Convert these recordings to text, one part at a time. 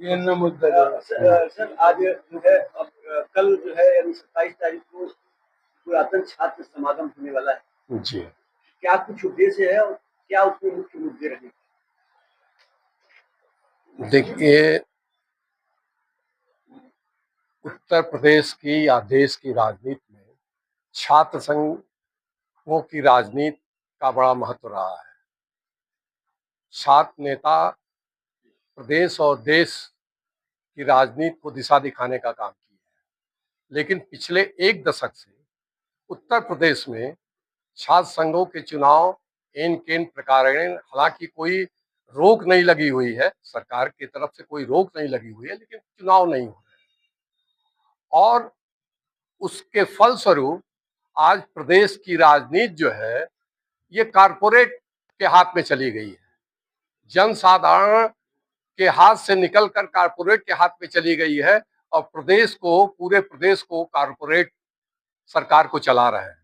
ये न मुद्दा सर आज जो है कल जो है यानी 27 तारीख को पुरातन छात्र समागम होने वाला है जी। क्या कुछ उद्देश्य है और क्या उसमें मुख्य मुद्दे रहेंगे? देखिए, उत्तर प्रदेश की या देश की राजनीति में छात्र संघों की राजनीति का बड़ा महत्व रहा है। छात्र नेता प्रदेश और देश की राजनीति को दिशा दिखाने का काम किया है, लेकिन पिछले एक दशक से उत्तर प्रदेश में छात्र संघों के चुनाव इन केन प्रकारेण, हालांकि कोई रोक नहीं लगी हुई है, सरकार की तरफ से कोई रोक नहीं लगी हुई है, लेकिन चुनाव नहीं हो रहे और उसके फलस्वरूप आज प्रदेश की राजनीति जो है ये कारपोरेट के हाथ में चली गई है। जनसाधारण के हाथ से निकलकर कारपोरेट के हाथ में चली गई है और पूरे प्रदेश को कारपोरेट सरकार को चला रहे हैं।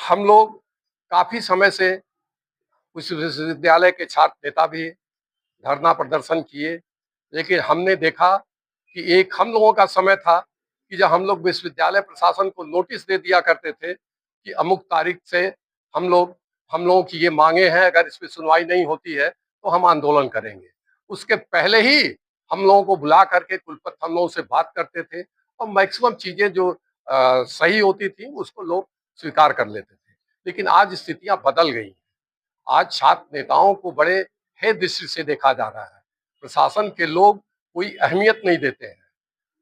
हम लोग काफी समय से उस विश्वविद्यालय के छात्र नेता भी धरना प्रदर्शन किए, लेकिन हमने देखा कि एक हम लोगों का समय था कि जब हम लोग विश्वविद्यालय प्रशासन को नोटिस दे दिया करते थे कि अमुक तारीख से हम लोगों की ये मांगे हैं, अगर इस पर सुनवाई नहीं होती है तो हम आंदोलन करेंगे। उसके पहले ही हम लोगों को बुला करके कुलपति हम लोगों से बात करते थे और मैक्सिमम चीजें जो सही होती थी उसको लोग स्वीकार कर लेते थे। लेकिन आज स्थितियां बदल गई। आज छात्र नेताओं को बड़े हे दृष्टि से देखा जा रहा है। प्रशासन के लोग कोई अहमियत नहीं देते हैं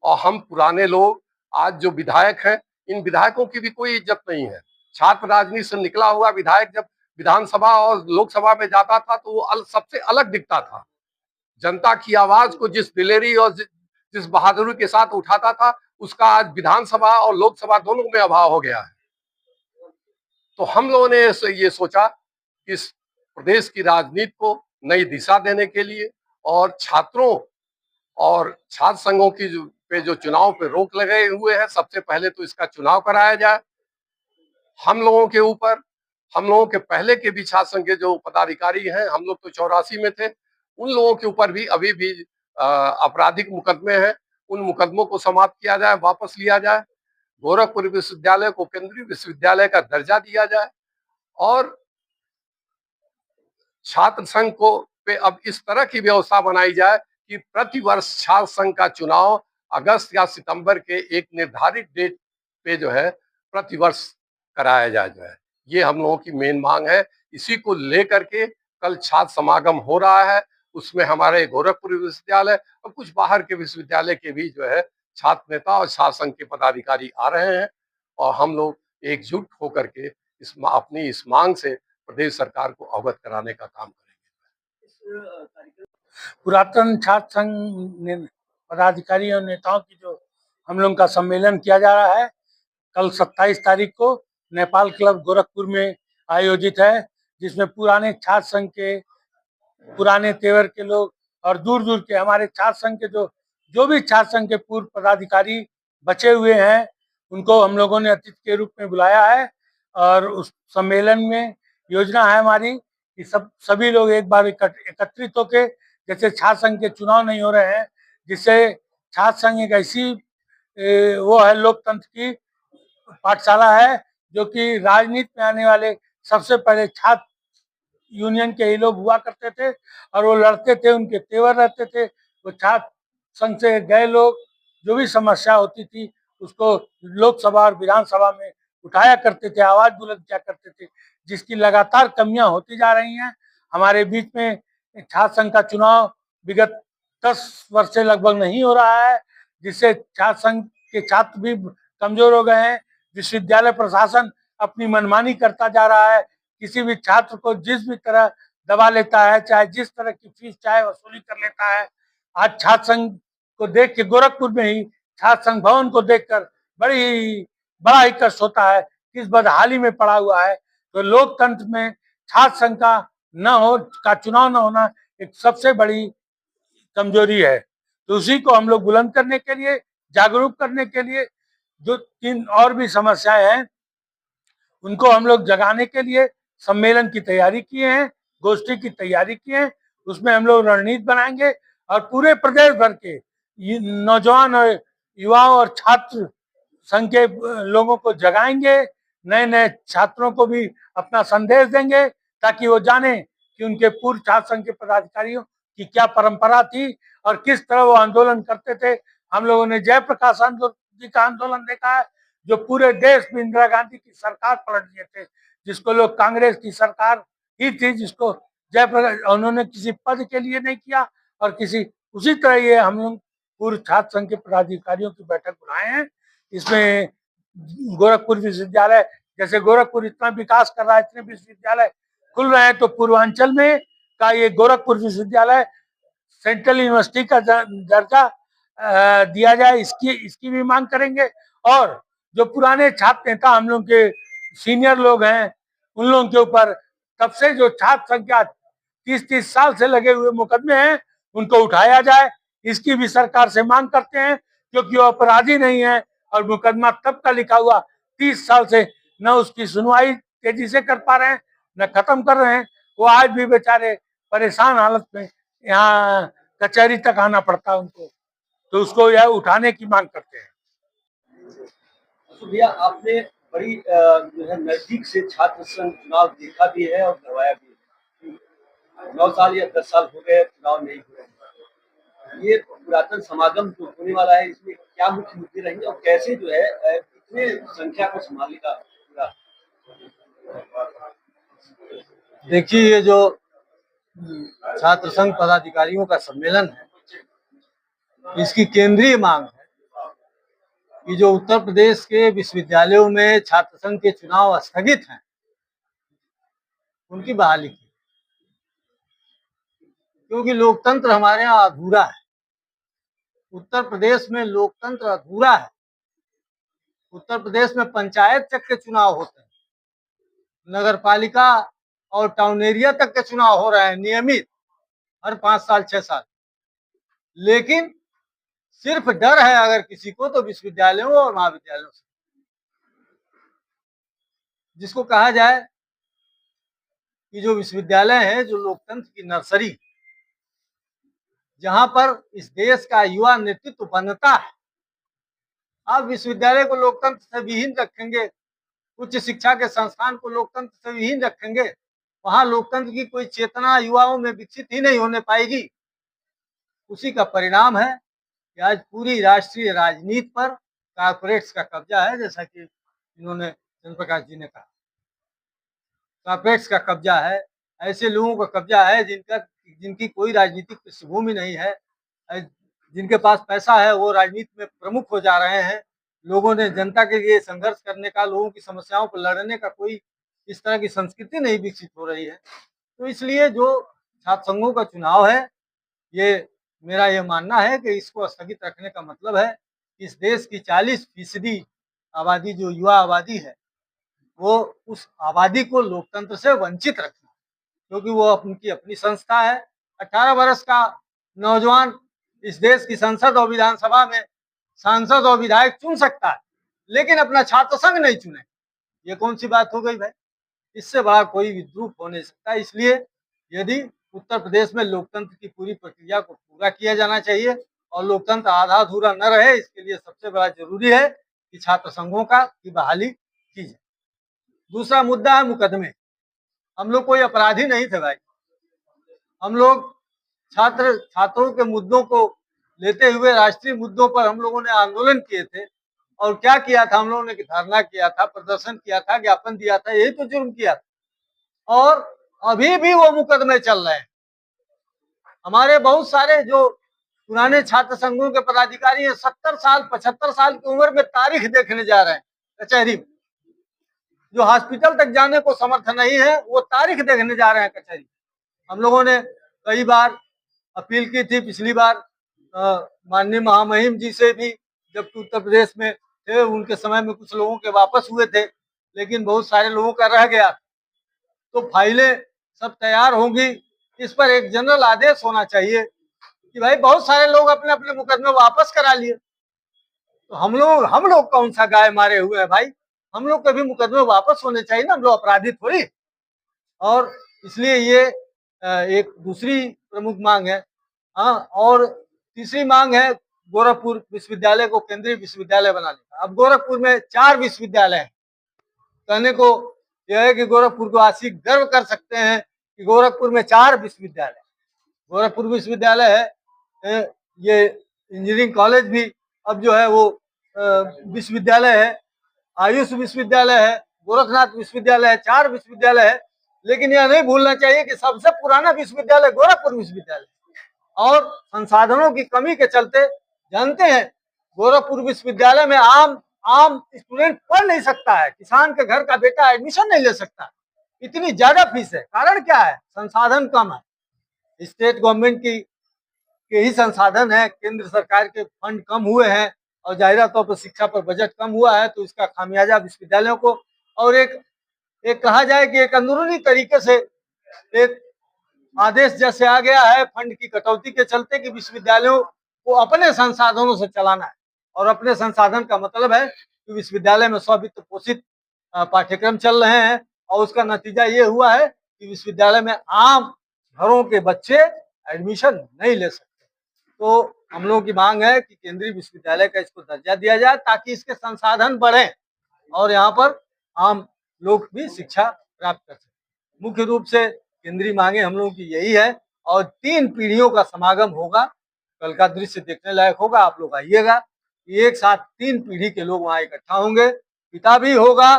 और हम पुराने लोग आज जो विधायक हैं, इन विधायकों की भी कोई इज्जत नहीं है। छात्र राजनीति से निकला हुआ विधायक जब विधानसभा और लोकसभा में जाता था तो वो सबसे अलग दिखता था। जनता की आवाज को जिस दिलेरी और जिस बहादुरी के साथ उठाता था, उसका आज विधानसभा और लोकसभा दोनों में अभाव हो गया है। तो हम लोगों ने ये सोचा कि इस प्रदेश की राजनीति को नई दिशा देने के लिए और छात्रों और छात्र संघों की जो चुनाव पे रोक लगे हुए हैं, सबसे पहले तो इसका चुनाव कराया जाए। हम लोगों के पहले के भी छात्र संघ के जो पदाधिकारी हैं, हम लोग तो 84 में थे, उन लोगों के ऊपर भी अभी भी आपराधिक मुकदमे हैं। उन मुकदमों को समाप्त किया जाए, वापस लिया जाए। गोरखपुर विश्वविद्यालय को केंद्रीय विश्वविद्यालय का दर्जा दिया जाए और छात्र संघ को पे अब इस तरह की व्यवस्था बनाई जाए कि प्रतिवर्ष छात्र संघ का चुनाव अगस्त या सितंबर के एक निर्धारित डेट पे जो है प्रतिवर्ष कराया जाए। जो है ये हम लोगों की मेन मांग है। इसी को लेकर के कल छात्र समागम हो रहा है। उसमें हमारे गोरखपुर विश्वविद्यालय और कुछ बाहर के विश्वविद्यालय के भी जो है छात्र नेता और छात्र संघ के पदाधिकारी आ रहे हैं और हम लोग एकजुट होकर के अपनी इस मांग से प्रदेश सरकार को अवगत कराने का काम करेंगे। पुरातन छात्र संघ पदाधिकारी और नेताओं की जो हम लोग का सम्मेलन किया जा रहा है, कल 27 तारीख को नेपाल क्लब गोरखपुर में आयोजित है, जिसमें पुराने छात्र संघ के पुराने तेवर के लोग और दूर दूर के हमारे छात्र संघ के जो भी छात्र संघ के पूर्व पदाधिकारी बचे हुए हैं, उनको हम लोगों ने अतिथि के रूप में बुलाया है। और उस सम्मेलन में योजना है हमारी कि सभी लोग एक बार एकत्रित होकर, जैसे छात्र संघ के चुनाव नहीं हो रहे हैं, जिससे छात्र संघ एक ऐसी वो है लोकतंत्र की पाठशाला है जो कि राजनीति में आने वाले सबसे पहले छात्र यूनियन के ही लोग हुआ करते थे और वो लड़ते थे, उनके तेवर रहते थे। वो छात्र संघ से गए लोग जो भी समस्या होती थी उसको लोकसभा और विधानसभा में उठाया करते थे, आवाज बुलंद किया करते थे, जिसकी लगातार कमियां होती जा रही हैं। हमारे बीच में छात्र संघ का चुनाव विगत 10 वर्ष से लगभग नहीं हो रहा है, जिससे छात्र संघ के छात्र भी कमजोर हो गए हैं। विश्वविद्यालय प्रशासन अपनी मनमानी करता जा रहा है, किसी भी छात्र को जिस भी तरह दबा लेता है, चाहे जिस तरह की फीस चाहे वसूली कर लेता है। आज छात्र संघ को देख के गोरखपुर में ही छात्र संघ भवन को देखकर बड़ा ही कष्ट होता है, किस बदहाली में पड़ा हुआ है। तो लोकतंत्र में छात्र संघ का चुनाव न होना एक सबसे बड़ी कमजोरी है। तो उसी को हम लोग बुलंद करने के लिए, जागरूक करने के लिए, जो 3 और भी समस्याएं हैं उनको हम लोग जगाने के लिए सम्मेलन की तैयारी किए हैं, गोष्ठी की तैयारी किए हैं। उसमें हम लोग रणनीति बनाएंगे और पूरे प्रदेश भर के नौजवान और युवाओं और छात्र संघ के लोगों को जगाएंगे, नए नए छात्रों को भी अपना संदेश देंगे ताकि वो जाने कि उनके पूर्व छात्र संघ के पदाधिकारियों की क्या परंपरा थी और किस तरह वो आंदोलन करते थे। हम लोगों ने जयप्रकाश जी का आंदोलन देखा है, जो पूरे देश में इंदिरा गांधी की सरकार पलट दिए थे, जिसको लोग कांग्रेस की सरकार ही थी, जिसको जयप्रकाश उन्होंने किसी पद के लिए नहीं किया और किसी उसी तरह ये हम लोग पूर्व छात्र संघ के पदाधिकारियों की बैठक बुलाए हैं। इसमें गोरखपुर विश्वविद्यालय, जैसे गोरखपुर इतना विकास कर रहा है, इतने विश्वविद्यालय खुल रहे हैं, तो पूर्वांचल में का ये गोरखपुर विश्वविद्यालय सेंट्रल यूनिवर्सिटी का दर्जा दिया जाए, इसकी भी मांग करेंगे। और जो पुराने छात्र नेता हम लोग के सीनियर लोग हैं, उन लोगों के ऊपर तब से जो छात्र संख्या 30-30 साल से लगे हुए मुकदमे हैं, उनको उठाया जाए, इसकी भी सरकार से मांग करते हैं, क्योंकि वो अपराधी नहीं है और मुकदमा तब का लिखा हुआ 30 साल से न उसकी सुनवाई तेजी से कर पा रहे हैं, न खत्म कर रहे हैं। वो आज भी बेचारे परेशान हालत में यहाँ कचहरी तक आना पड़ता है उनको, तो उसको यह उठाने की मांग करते हैं। तो भैया आपने बड़ी जो है नजदीक से छात्र संघ चुनाव देखा भी है और करवाया भी है। 9 साल या 10 साल हो गए चुनाव नहीं हुए। ये पुरातन समागम जो होने वाला है, इसमें क्या मुख्य मुद्दे रहेंगे और कैसे जो है कितने संख्या को संभालेगा पूरा? देखिए, ये जो छात्र संघ पदाधिकारियों का सम्मेलन है, इसकी केंद्रीय मांग है कि जो उत्तर प्रदेश के विश्वविद्यालयों में छात्र संघ के चुनाव स्थगित हैं, उनकी बहाली की, क्योंकि लोकतंत्र हमारे यहाँ अधूरा है। उत्तर प्रदेश में लोकतंत्र अधूरा है। उत्तर प्रदेश में पंचायत तक के चुनाव होते हैं, नगर पालिका और टाउन एरिया तक के चुनाव हो रहे हैं नियमित, हर 5 साल 6 साल। लेकिन सिर्फ डर है अगर किसी को, तो विश्वविद्यालयों और महाविद्यालयों से, जिसको कहा जाए कि जो विश्वविद्यालय है, जो लोकतंत्र की नर्सरी, जहां पर इस देश का युवा नेतृत्व बनता है। आप विश्वविद्यालय को लोकतंत्र से विहीन रखेंगे, उच्च शिक्षा के संस्थान को लोकतंत्र से विहीन रखेंगे, वहां लोकतंत्र की कोई चेतना युवाओं में विकसित ही नहीं होने पाएगी। उसी का परिणाम है कि आज पूरी राष्ट्रीय राजनीति पर कॉर्पोरेट्स का कब्जा है, जैसा कि इन्होंने चंद्रप्रकाश जी ने कहा। कॉर्पोरेट्स का कब्जा है, ऐसे लोगों का कब्जा है जिनकी कोई राजनीतिक पृष्ठभूमि नहीं है, जिनके पास पैसा है वो राजनीति में प्रमुख हो जा रहे हैं। लोगों ने जनता के लिए संघर्ष करने का, लोगों की समस्याओं पर लड़ने का कोई इस तरह की संस्कृति नहीं विकसित हो रही है। तो इसलिए जो छात्र संघों का चुनाव है, ये मेरा ये मानना है कि इसको स्थगित रखने का मतलब है कि इस देश की 40% आबादी, जो युवा आबादी है, वो उस आबादी को लोकतंत्र से वंचित रखना, क्योंकि वो उनकी अपनी संस्था है। 18 वर्ष का नौजवान इस देश की संसद और विधानसभा में सांसद और विधायक चुन सकता है, लेकिन अपना छात्र संघ नहीं चुने। ये कौन सी बात हो गई भाई? इससे बड़ा कोई विद्रूप हो नहीं सकता। इसलिए यदि उत्तर प्रदेश में लोकतंत्र की पूरी प्रक्रिया को पूरा किया जाना चाहिए और लोकतंत्र आधा अधूरा न रहे, इसके लिए सबसे बड़ा जरूरी है कि छात्र संघों की बहाली की जाए। दूसरा मुद्दा है मुकदमे। हम लोग कोई अपराधी नहीं थे भाई। हम लोग छात्रों के मुद्दों को लेते हुए राष्ट्रीय मुद्दों पर हम लोगों ने आंदोलन किए थे। और क्या किया था? हम लोगों ने धरना किया था, प्रदर्शन किया था, ज्ञापन दिया था, यही तो जुर्म किया था। और अभी भी वो मुकदमे चल रहे हैं। हमारे बहुत सारे जो पुराने छात्र संघों के पदाधिकारी हैं, 70 साल 75 साल की उम्र में तारीख देखने जा रहे हैं कचहरी में। जो हॉस्पिटल तक जाने को समर्थ नहीं है, वो तारीख देखने जा रहे हैं कचहरी। हम लोगों ने कई बार अपील की थी, पिछली बार माननीय महामहिम जी से भी, जबकि उत्तर प्रदेश में थे, उनके समय में कुछ लोगों के वापस हुए थे, लेकिन बहुत सारे लोगों का रह गया। तो फाइलें सब तैयार होंगी, इस पर एक जनरल आदेश होना चाहिए कि भाई बहुत सारे लोग अपने अपने मुकदमे वापस करा लिए। तो हम लोग कौन सा गाय मारे हुए हैं भाई? हम लोग के भी मुकदमे वापस होने चाहिए ना, हम लोग अपराधी थोड़ी। और इसलिए ये एक दूसरी प्रमुख मांग है। हाँ, और तीसरी मांग है गोरखपुर विश्वविद्यालय को केंद्रीय विश्वविद्यालय बनाने का। अब गोरखपुर में 4 विश्वविद्यालय हैं। कहने को यह है कि गोरखपुर को आशिक गर्व कर सकते हैं कि गोरखपुर में 4 विश्वविद्यालय। गोरखपुर विश्वविद्यालय है, ये इंजीनियरिंग कॉलेज भी अब जो है वो विश्वविद्यालय है, आयुष विश्वविद्यालय है, गोरखनाथ विश्वविद्यालय है, 4 विश्वविद्यालय है। लेकिन यह नहीं भूलना चाहिए कि सबसे पुराना विश्वविद्यालय गोरखपुर विश्वविद्यालय, और संसाधनों की कमी के चलते जानते हैं गोरखपुर विश्वविद्यालय में आम स्टूडेंट पढ़ नहीं सकता है, किसान के घर का बेटा एडमिशन नहीं ले सकता, इतनी ज्यादा फीस है। कारण क्या है? संसाधन कम है। स्टेट गवर्नमेंट के ही संसाधन है, केंद्र सरकार के फंड कम हुए हैं और जाहिर तौर पर शिक्षा पर बजट कम हुआ है, तो इसका खामियाजा विश्वविद्यालयों को। और एक कहा जाए कि एक अंदरूनी तरीके से एक आदेश जैसे आ गया है फंड की कटौती के चलते कि विश्वविद्यालयों को अपने संसाधनों से चलाना है। और अपने संसाधन का मतलब है कि विश्वविद्यालय में स्ववित्त पोषित पाठ्यक्रम चल रहे हैं, और उसका नतीजा ये हुआ है कि विश्वविद्यालय में आम घरों के बच्चे एडमिशन नहीं ले सकते। तो हम लोगों की मांग है कि केंद्रीय विश्वविद्यालय का इसको दर्जा दिया जाए ताकि इसके संसाधन बढ़े और यहाँ पर आम लोग भी शिक्षा प्राप्त कर सकें। मुख्य रूप से केंद्रीय मांगे हम लोगों की यही है, और 3 पीढ़ियों का समागम होगा। कल का दृश्य देखने लायक होगा, आप लोग आइएगा। एक साथ 3 पीढ़ी के लोग वहाँ इकट्ठा होंगे, पिता भी होगा,